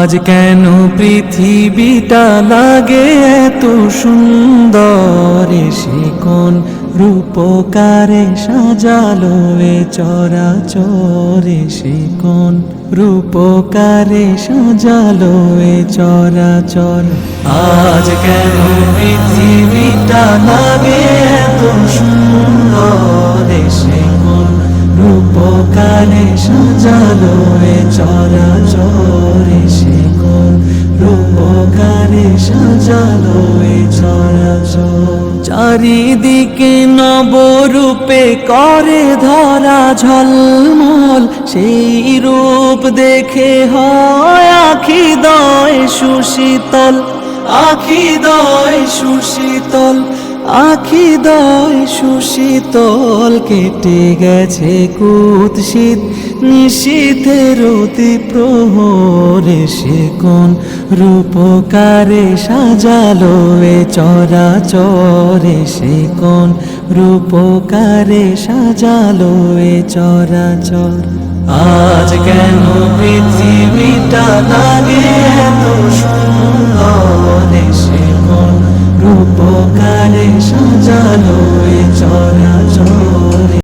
আজ কেন পৃথিবীটা লাগে এত সুন্দর, সে কোন রূপকারে সাজালো এ চরাচরে, সে কোন রূপকারে সাজালো এ চরাচর। আজ কেন পৃথিবীটা লাগে এত সুন্দর, সে কোন রূপকারে সাজালো এ চরাচরে, সে কোন রূপকারে সাজালো এ চরাচর। চারিদিকে নবরূপে করে ধরা ঝলমল, সেই রূপ দেখে হয় আখি দয় সুশীতল, আখি দয় সুশীতল, আখি দয় সুশীতল। কেটে গেছে কুৎসিত নিশীথের অতি প্রহরে, সে কোন রূপকারে সাজালো এ চরাচরে, সে কোন রূপকারে সাজালো এ চরাচর। আজ কেন পৃথিবীটা লাগে এত সুন্দর, সে কোন রূপকারে সাজালো এ চরাচর।